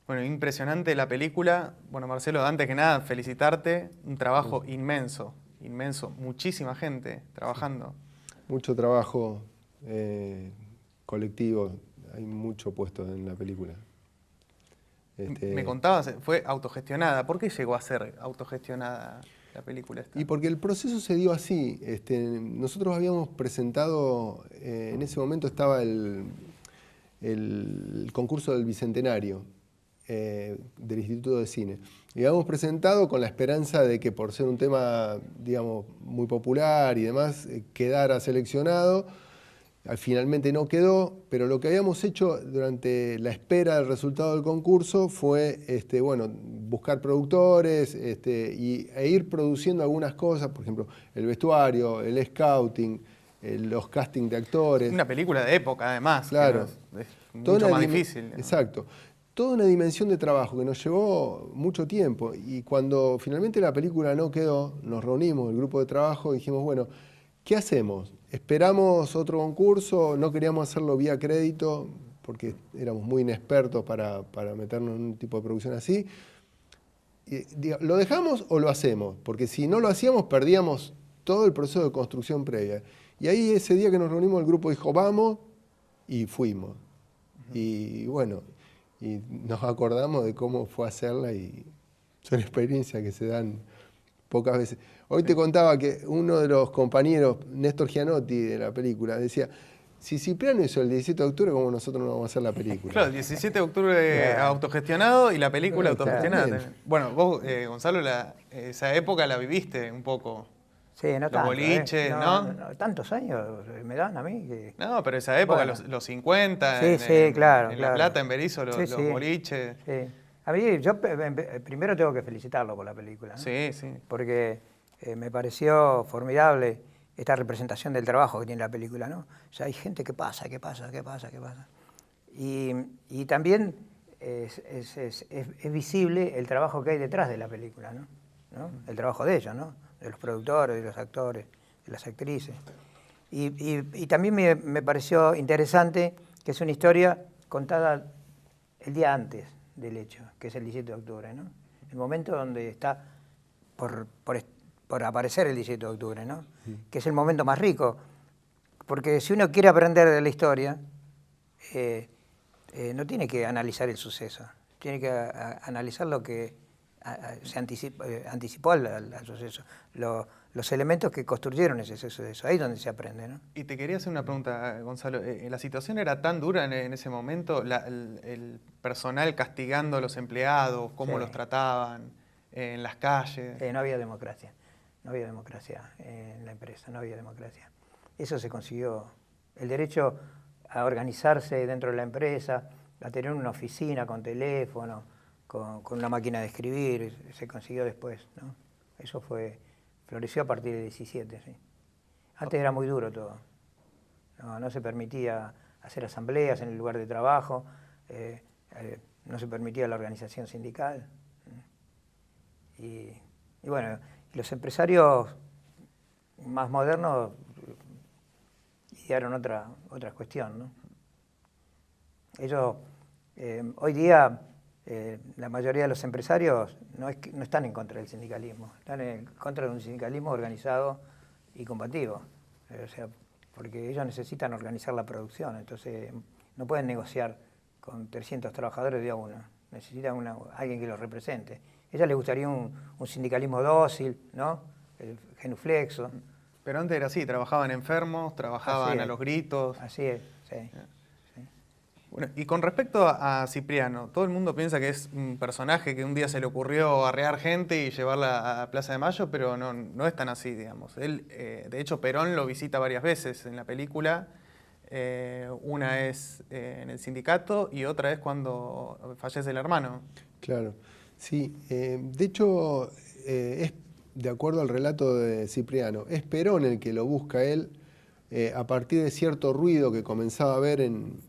Bueno, impresionante la película. Bueno, Marcelo, antes que nada, felicitarte. Un trabajo inmenso, inmenso. Muchísima gente trabajando. Mucho trabajo colectivo, hay mucho puesto en la película. Me contabas, fue autogestionada. ¿Por qué llegó a ser autogestionada la película esta? Y porque el proceso se dio así. Nosotros habíamos presentado, en ese momento estaba el concurso del Bicentenario del Instituto de Cine. Y habíamos presentado con la esperanza de que por ser un tema, digamos, muy popular y demás, quedara seleccionado. Finalmente no quedó, pero lo que habíamos hecho durante la espera del resultado del concurso fue bueno, buscar productores e ir produciendo algunas cosas, por ejemplo, el vestuario, el scouting, los castings de actores. Una película de época, además, Claro. que es mucho más difícil, ¿no? Exacto. Toda una dimensión de trabajo que nos llevó mucho tiempo. Y cuando finalmente la película no quedó, nos reunimos, el grupo de trabajo, y dijimos, bueno, ¿qué hacemos? ¿Esperamos otro concurso? No queríamos hacerlo vía crédito porque éramos muy inexpertos para meternos en un tipo de producción así. ¿Lo dejamos o lo hacemos? Porque si no lo hacíamos, perdíamos todo el proceso de construcción previa. Y ahí ese día que nos reunimos, el grupo dijo, vamos, y fuimos. Y bueno, y nos acordamos de cómo fue hacerla y son experiencias que se dan pocas veces. Hoy te contaba que uno de los compañeros, Néstor Gianotti, de la película, decía, si Cipriano hizo el 17 de octubre, ¿cómo nosotros no vamos a hacer la película? Claro, 17 de octubre autogestionado y la película autogestionada también. Bueno, vos, Gonzalo, esa época la viviste un poco. Sí, no Los tanto. boliches, ¿no? Tantos años me dan a mí que... No, pero esa época, Bueno. los 50, Sí, claro, en claro. La Plata, en Berisso, Sí, los boliches. Sí. A mí, yo primero tengo que felicitarlo por la película, ¿no? Sí, sí. Porque me pareció formidable esta representación del trabajo que tiene la película, ¿no? O sea, hay gente que pasa. Y también es visible el trabajo que hay detrás de la película, ¿no? El trabajo de ellos, ¿no? De los productores, de los actores, de las actrices. Y también me pareció interesante que es una historia contada el día antes del hecho, que es el 17 de octubre, ¿no? El momento donde está por aparecer el 17 de octubre, ¿no? Que es el momento más rico. Porque si uno quiere aprender de la historia, no tiene que analizar el suceso, tiene que analizar lo que se anticipó al suceso, los elementos que construyeron ese suceso, ahí es donde se aprende, ¿no? Y te quería hacer una pregunta, Gonzalo. ¿La situación era tan dura en ese momento? El personal castigando a los empleados, cómo los trataban en las calles. No había democracia en la empresa, no había democracia. Eso se consiguió, el derecho a organizarse dentro de la empresa, a tener una oficina con teléfono, con una máquina de escribir, se consiguió después, ¿no? Eso floreció a partir del 17, sí. Antes era muy duro todo. No se permitía hacer asambleas en el lugar de trabajo, no se permitía la organización sindical. Y bueno, los empresarios más modernos idearon otra cuestión, ¿no? Ellos, hoy día, la mayoría de los empresarios no están en contra del sindicalismo, están en contra de un sindicalismo organizado y combativo. O sea, porque ellos necesitan organizar la producción, entonces no pueden negociar con 300 trabajadores de a uno, necesitan alguien que los represente. A ella les gustaría un sindicalismo dócil, ¿no? El genuflexo. Pero antes era así, trabajaban enfermos, trabajaban a los gritos. Así es, sí. Bueno, y con respecto a Cipriano, todo el mundo piensa que es un personaje que un día se le ocurrió arrear gente y llevarla a Plaza de Mayo, pero no es tan así, digamos. Él, de hecho, Perón lo visita varias veces en la película. Una es en el sindicato y otra es cuando fallece el hermano. Claro, sí. De hecho, es de acuerdo al relato de Cipriano, es Perón el que lo busca él a partir de cierto ruido que comenzaba a haber en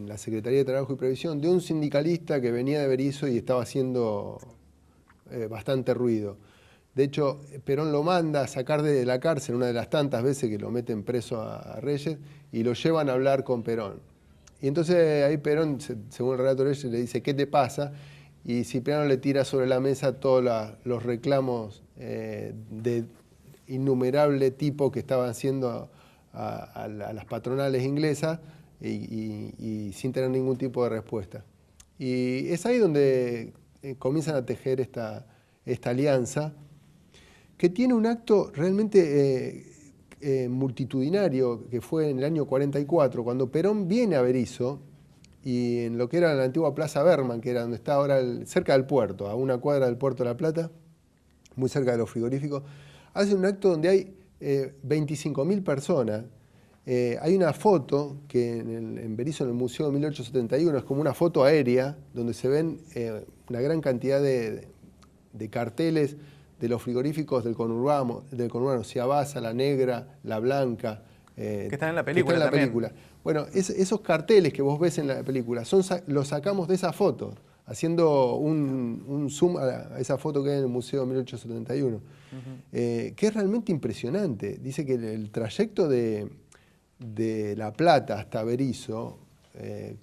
la Secretaría de Trabajo y Previsión de un sindicalista que venía de Berisso y estaba haciendo bastante ruido. De hecho, Perón lo manda a sacar de la cárcel una de las tantas veces que lo meten preso a Reyes y lo llevan a hablar con Perón. Y entonces ahí Perón, según el relato de ellos, le dice, ¿qué te pasa? Y Cipriano le tira sobre la mesa todos los reclamos de innumerable tipo que estaban haciendo a las patronales inglesas y sin tener ningún tipo de respuesta. Y es ahí donde comienzan a tejer esta alianza, que tiene un acto realmente multitudinario, que fue en el año 44, cuando Perón viene a Berisso, y en lo que era la antigua Plaza Berman, que era donde está ahora, cerca del puerto, a una cuadra del puerto de La Plata, muy cerca de los frigoríficos, hace un acto donde hay 25.000 personas. Hay una foto que en Berisso, en el Museo de 1871, es como una foto aérea, donde se ven una gran cantidad de carteles de los frigoríficos del conurbano, Ciabasa, La Negra, La Blanca. Que están en la película también. Bueno, esos carteles que vos ves en la película, los sacamos de esa foto, haciendo un zoom a esa foto que hay en el Museo de 1871, que es realmente impresionante. Dice que el trayecto de La Plata hasta Berisso,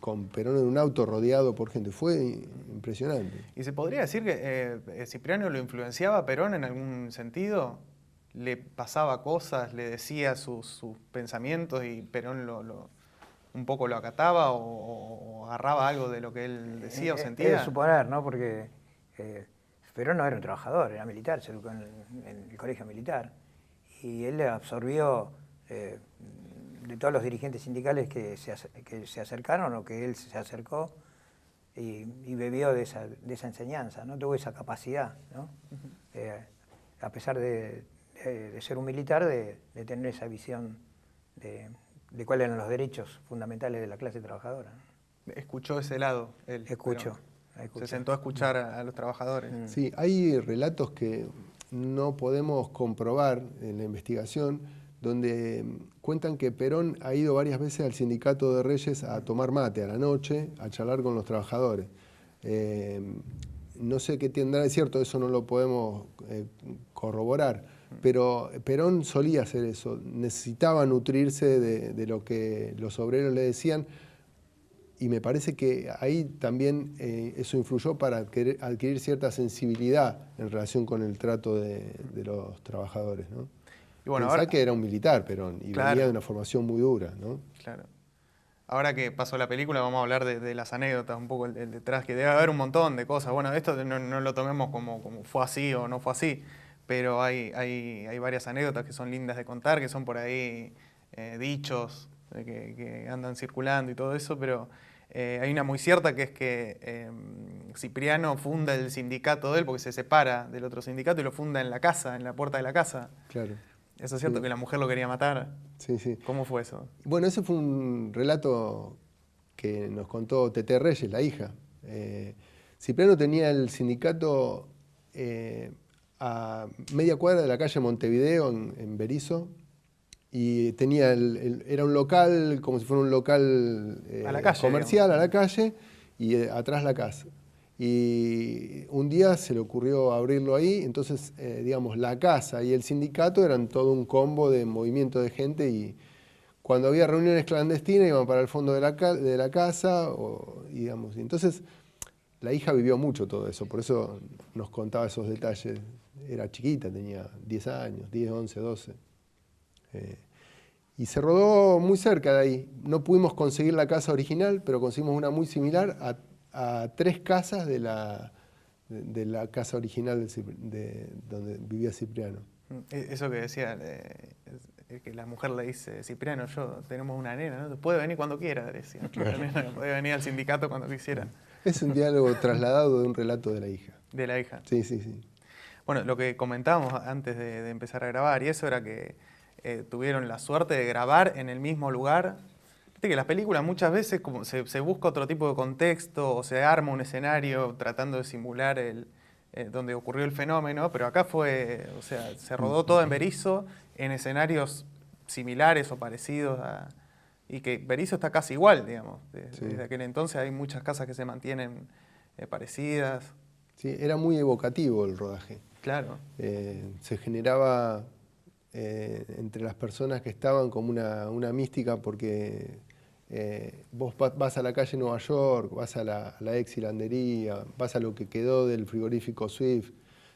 con Perón en un auto rodeado por gente, fue impresionante. ¿Y se podría decir que Cipriano lo influenciaba a Perón en algún sentido? ¿Le pasaba cosas, le decía sus pensamientos y Perón un poco lo acataba o agarraba algo de lo que él decía o sentía? Es de suponer, ¿no? Porque Perón no era un trabajador, era militar, se educó en el colegio militar. Y él absorbió de todos los dirigentes sindicales que se acercaron o que él se acercó y bebió de esa enseñanza, ¿no? Tuvo esa capacidad, ¿no? A pesar de ser un militar, de tener esa visión de cuáles eran los derechos fundamentales de la clase trabajadora. Escuchó ese lado, él. Escuchó. Se sentó a escuchar a los trabajadores. Sí, hay relatos que no podemos comprobar en la investigación, donde cuentan que Perón ha ido varias veces al Sindicato de Reyes a tomar mate a la noche, a charlar con los trabajadores. No sé qué tendrá de cierto, eso no lo podemos corroborar, pero Perón solía hacer eso, necesitaba nutrirse de lo que los obreros le decían, y me parece que ahí también eso influyó para adquirir cierta sensibilidad en relación con el trato de los trabajadores, ¿no? Y bueno, Pensá ahora que era un militar, Perón, y claro, venía de una formación muy dura, ¿no? Claro. Ahora que pasó la película, vamos a hablar de las anécdotas, un poco el detrás, que debe haber un montón de cosas. Bueno, esto no lo tomemos como fue así o no fue así, pero hay varias anécdotas que son lindas de contar, que son por ahí dichos que andan circulando y todo eso, pero hay una muy cierta que es que Cipriano funda el sindicato de él, porque se separa del otro sindicato y lo funda en la casa, en la puerta de la casa. Claro. ¿Eso es cierto, sí, que la mujer lo quería matar? Sí, sí. ¿Cómo fue eso? Bueno, ese fue un relato que nos contó Teté Reyes, la hija. Cipriano tenía el sindicato a media cuadra de la calle Montevideo, en Berisso, y tenía era un local, como si fuera un local a la calle, comercial, digamos, a la calle, y atrás la casa. Y un día se le ocurrió abrirlo ahí, entonces, digamos, la casa y el sindicato eran todo un combo de movimiento de gente, y cuando había reuniones clandestinas iban para el fondo de la casa, digamos. Y entonces la hija vivió mucho todo eso, por eso nos contaba esos detalles. Era chiquita, tenía 10 años, 10, 11, 12. Y se rodó muy cerca de ahí. No pudimos conseguir la casa original, pero conseguimos una muy similar a 3 casas de la casa original de donde vivía Cipriano. Eso que decía, que la mujer le dice, Cipriano, tenemos una nena, ¿no? Puede venir cuando quiera, decía. La nena puede venir al sindicato cuando quisiera. Es un diálogo trasladado de un relato de la hija. De la hija. Sí, sí, sí. Bueno, lo que comentábamos antes de empezar a grabar, y eso era que tuvieron la suerte de grabar en el mismo lugar. Viste que las películas muchas veces como se busca otro tipo de contexto o se arma un escenario tratando de simular donde ocurrió el fenómeno, pero acá se rodó todo en Berisso, en escenarios similares o parecidos y que Berisso está casi igual, digamos. Desde aquel entonces hay muchas casas que se mantienen parecidas. Sí, era muy evocativo el rodaje. Claro. Se generaba entre las personas que estaban como una mística, porque Vos vas a la calle Nueva York, vas a la ex hilandería, vas a lo que quedó del frigorífico Swift,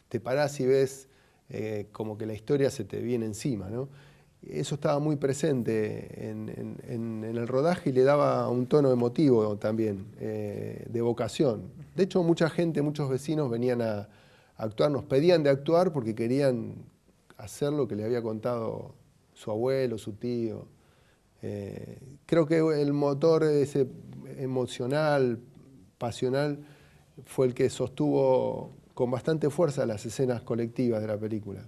te parás y ves como que la historia se te viene encima, ¿no? Eso estaba muy presente en el rodaje y le daba un tono emotivo también, de evocación. De hecho, mucha gente, muchos vecinos venían a actuar, nos pedían de actuar porque querían hacer lo que le había contado su abuelo, su tío. Creo que el motor ese emocional, pasional, fue el que sostuvo con bastante fuerza las escenas colectivas de la película.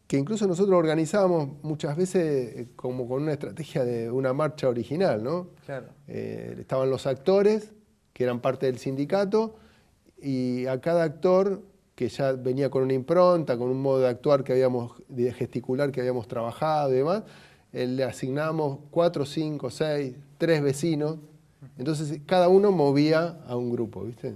Que incluso nosotros organizábamos muchas veces como con una estrategia de una marcha original, ¿no? Claro. Estaban los actores, que eran parte del sindicato, y a cada actor, que ya venía con una impronta, con un modo de actuar de gesticular que habíamos trabajado y demás, le asignábamos 4, 5, 6, 3 vecinos. Entonces cada uno movía a un grupo, ¿viste?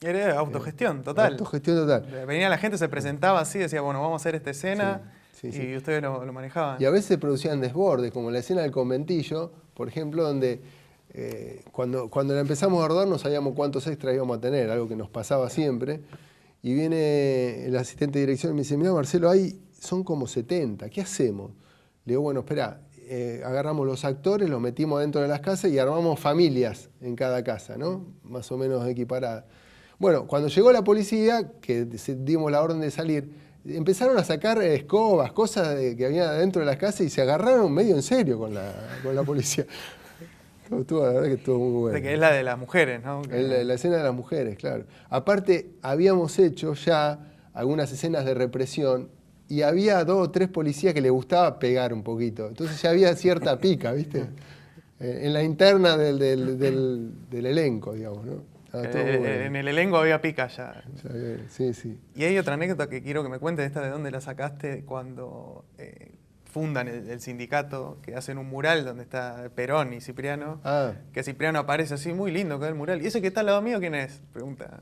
Era autogestión total. Autogestión total. Venía la gente, se presentaba así, decía, bueno, vamos a hacer esta escena, y ustedes lo manejaban. Y a veces producían desbordes, como la escena del conventillo, por ejemplo, donde cuando la empezamos a rodar no sabíamos cuántos extras íbamos a tener, algo que nos pasaba siempre. Y viene el asistente de dirección y me dice, mira Marcelo, son como 70, ¿qué hacemos? Le digo, bueno, espera, agarramos los actores, los metimos dentro de las casas y armamos familias en cada casa, ¿no? Más o menos equiparadas. Bueno, cuando llegó la policía, que dimos la orden de salir, empezaron a sacar escobas, cosas que había dentro de las casas y se agarraron medio en serio con la policía. La verdad que estuvo muy bueno. Que es la de las mujeres, ¿no? La escena de las mujeres, claro. Aparte, habíamos hecho ya algunas escenas de represión y había 2 o 3 policías que les gustaba pegar un poquito. Entonces ya había cierta pica, ¿viste? En la interna del elenco, digamos, ¿no? En el elenco había pica ya. Sí, sí. Y hay otra anécdota que quiero que me cuentes, esta de dónde la sacaste, cuando fundan el sindicato, que hacen un mural donde está Perón y Cipriano, que Cipriano aparece así, muy lindo que es el mural. ¿Y ese que está al lado mío quién es? Pregunta.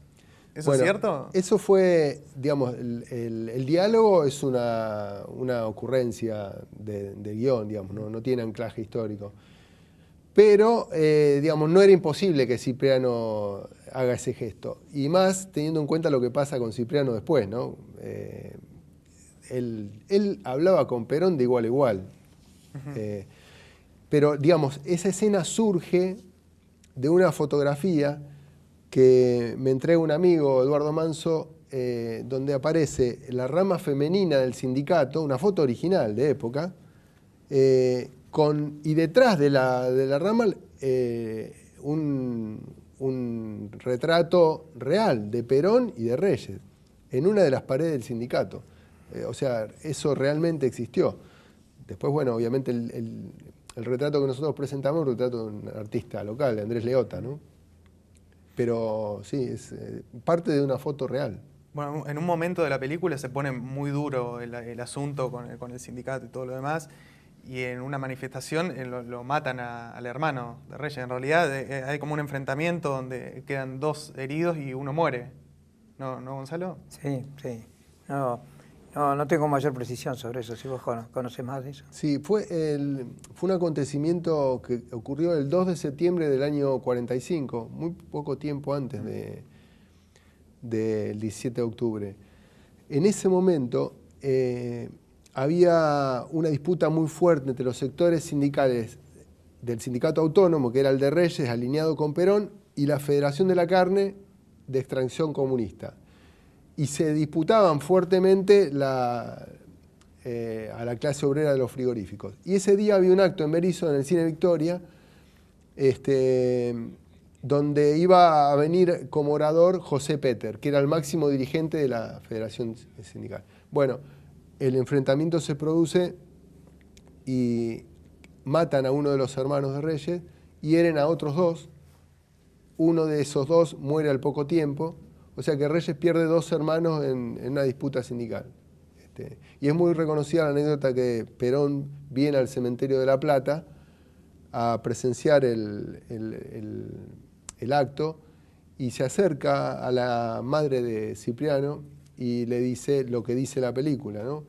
¿Eso es cierto? Eso fue, digamos, el diálogo es una ocurrencia de guión, digamos, no tiene anclaje histórico. Pero, digamos, no era imposible que Cipriano haga ese gesto. Y más teniendo en cuenta lo que pasa con Cipriano después, ¿no? Él hablaba con Perón de igual a igual. Pero, digamos, esa escena surge de una fotografía que me entrega un amigo, Eduardo Manso, donde aparece la rama femenina del sindicato, una foto original de época, y detrás de la rama un retrato real de Perón y de Reyes, en una de las paredes del sindicato. O sea, eso realmente existió. Después, bueno, obviamente el retrato que nosotros presentamos es un retrato de un artista local, de Andrés Leota, ¿no? Pero sí, es parte de una foto real. Bueno, en un momento de la película se pone muy duro el asunto con el sindicato y todo lo demás, y en una manifestación lo matan al hermano de Reyes. En realidad hay como un enfrentamiento donde quedan 2 heridos y uno muere. ¿No, Gonzalo? Sí, sí. No tengo mayor precisión sobre eso, si vos conocés más de eso. Sí, fue un acontecimiento que ocurrió el 2 de septiembre del año 45, muy poco tiempo antes del 17 de octubre. En ese momento había una disputa muy fuerte entre los sectores sindicales del sindicato autónomo, que era el de Reyes, alineado con Perón, y la Federación de la Carne, de extracción comunista. Y se disputaban fuertemente a la clase obrera de los frigoríficos. Y ese día había un acto en Berisso, en el Cine Victoria, donde iba a venir como orador José Peter, que era el máximo dirigente de la Federación Sindical. Bueno, el enfrentamiento se produce y matan a uno de los hermanos de Reyes, hieren a otros 2. Uno de esos 2 muere al poco tiempo. O sea que Reyes pierde 2 hermanos en una disputa sindical. Y es muy reconocida la anécdota que Perón viene al cementerio de La Plata a presenciar el acto y se acerca a la madre de Cipriano y le dice lo que dice la película, ¿no?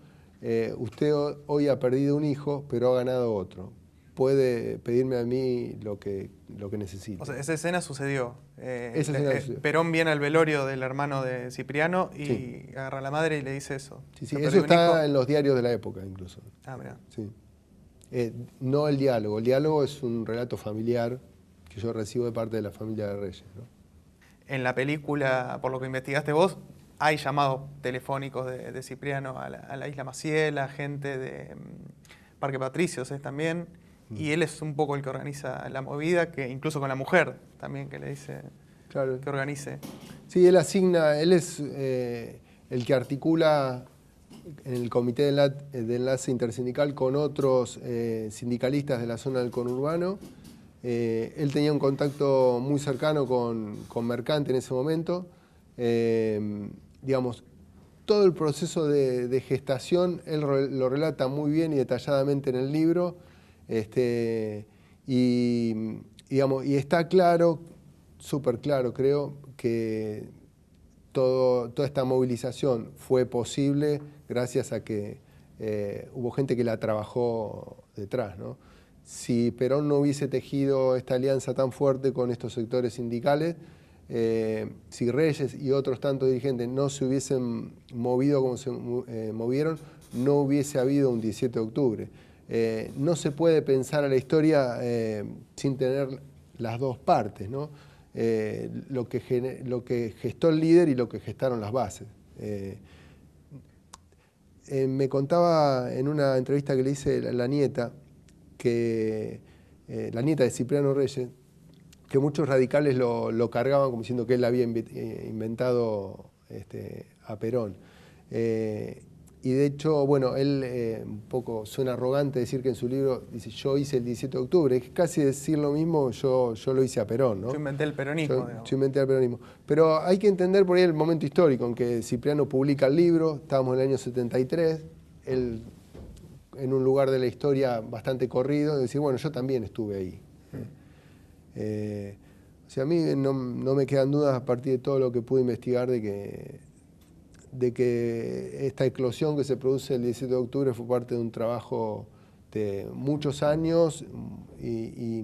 Usted hoy ha perdido un hijo, pero ha ganado otro. puede pedirme a mí lo que necesite. O sea, esa escena sucedió. Esa escena sucedió. Perón viene al velorio del hermano de Cipriano y Sí. agarra a la madre y le dice eso. Sí, Se eso perdió un hijo. está en los diarios de la época incluso. Ah, mirá. Sí. No el diálogo es un relato familiar que yo recibo de parte de la familia de Reyes, ¿no? En la película, por lo que investigaste vos, hay llamados telefónicos de Cipriano a la isla Maciel, a gente de Parque Patricios también, y él es un poco el que organiza la movida, que incluso con la mujer también, que le dice Claro. que organice. Sí, él es el que articula en el comité de enlace intersindical con otros sindicalistas de la zona del conurbano. Él tenía un contacto muy cercano con Mercante en ese momento. Digamos, todo el proceso de gestación, él lo relata muy bien y detalladamente en el libro. Y está claro, súper claro creo, que toda esta movilización fue posible gracias a que hubo gente que la trabajó detrás, ¿no? Si Perón no hubiese tejido esta alianza tan fuerte con estos sectores sindicales, si Reyes y otros tantos dirigentes no se hubiesen movido como se movieron, no hubiese habido un 17 de octubre. No se puede pensar a la historia sin tener las dos partes, ¿no? Lo que gestó el líder y lo que gestaron las bases. Me contaba en una entrevista que le hice la nieta, la nieta de Cipriano Reyes, que muchos radicales lo cargaban como diciendo que él había inventado a Perón. Y de hecho, bueno, él un poco suena arrogante decir que en su libro dice yo hice el 17 de octubre, es casi decir lo mismo, yo lo hice a Perón, ¿no? Yo inventé el peronismo. Yo inventé el peronismo. Pero hay que entender por ahí el momento histórico en que Cipriano publica el libro, estábamos en el año 73, él en un lugar de la historia bastante corrido, y decir, bueno, yo también estuve ahí. O sea, a mí no me quedan dudas a partir de todo lo que pude investigar de que esta eclosión que se produce el 17 de octubre fue parte de un trabajo de muchos años y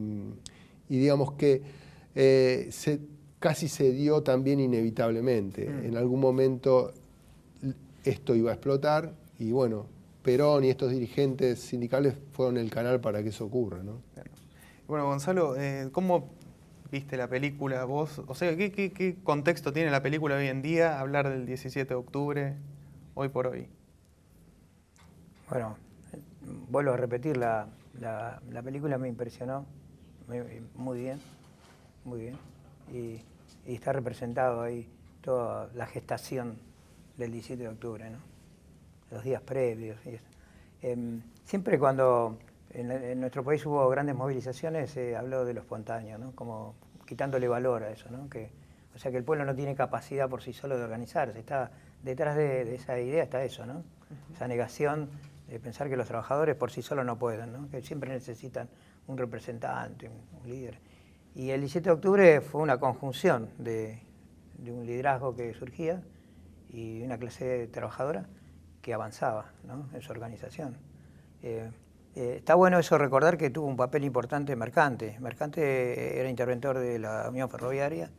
digamos que casi se dio también inevitablemente. En algún momento esto iba a explotar y bueno, Perón y estos dirigentes sindicales fueron el canal para que eso ocurra, ¿no? Bueno, Gonzalo, ¿cómo viste la película vos? O sea, ¿qué contexto tiene la película hoy en día hablar del 17 de octubre, hoy por hoy? Bueno, vuelvo a repetir, la película me impresionó muy bien, muy bien. Y está representado ahí toda la gestación del 17 de octubre, ¿no? Los días previos. Siempre cuando en nuestro país hubo grandes movilizaciones, se habló de lo espontáneo, ¿no? Como quitándole valor a eso, ¿no? O sea que el pueblo no tiene capacidad por sí solo de organizarse. Está detrás de esa idea está eso, ¿no? Esa negación de pensar que los trabajadores por sí solos no pueden, ¿no? Que siempre necesitan un representante, un líder. Y el 17 de octubre fue una conjunción de un liderazgo que surgía y una clase trabajadora que avanzaba, ¿no? En su organización. Está bueno eso recordar que tuvo un papel importante Mercante. Mercante era interventor de la Unión Ferroviaria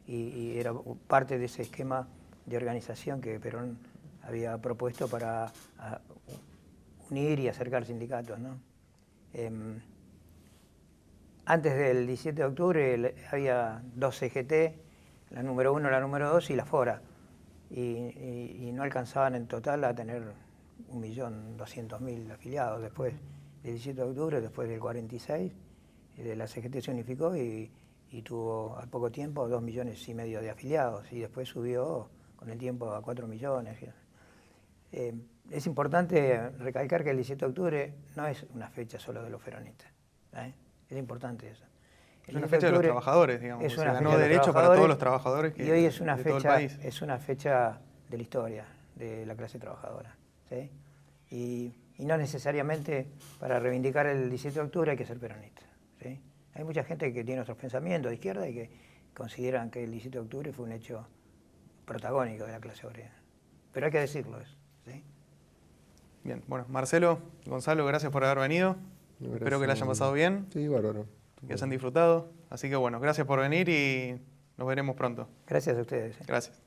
y era parte de ese esquema de organización que Perón había propuesto para unir y acercar sindicatos, ¿no? Antes del 17 de octubre había dos CGT, la número 1, la número 2 y la FORA. Y no alcanzaban en total a tener 1.200.000 afiliados. Después del 17 de octubre, después del 46, la CGT se unificó y tuvo al poco tiempo 2,5 millones de afiliados y después subió con el tiempo a 4 millones. Es importante recalcar que el 17 de octubre no es una fecha solo de los peronistas. Es importante eso. Es una fecha de los trabajadores, digamos. Es Se una ganó fecha de los derecho para todos los trabajadores y hoy es de todo el país. Es una fecha de la historia de la clase trabajadora, ¿sí? Y no necesariamente para reivindicar el 17 de octubre hay que ser peronista, ¿sí? Hay mucha gente que tiene otros pensamientos de izquierda y que consideran que el 17 de octubre fue un hecho protagónico de la clase obrera. Pero hay que decirlo eso, ¿sí? Bien, bueno, Marcelo, Gonzalo, gracias por haber venido. Espero que la hayan pasado bien, Sí, bárbaro. que hayan disfrutado. Así que bueno, gracias por venir y nos veremos pronto. Gracias a ustedes. Gracias.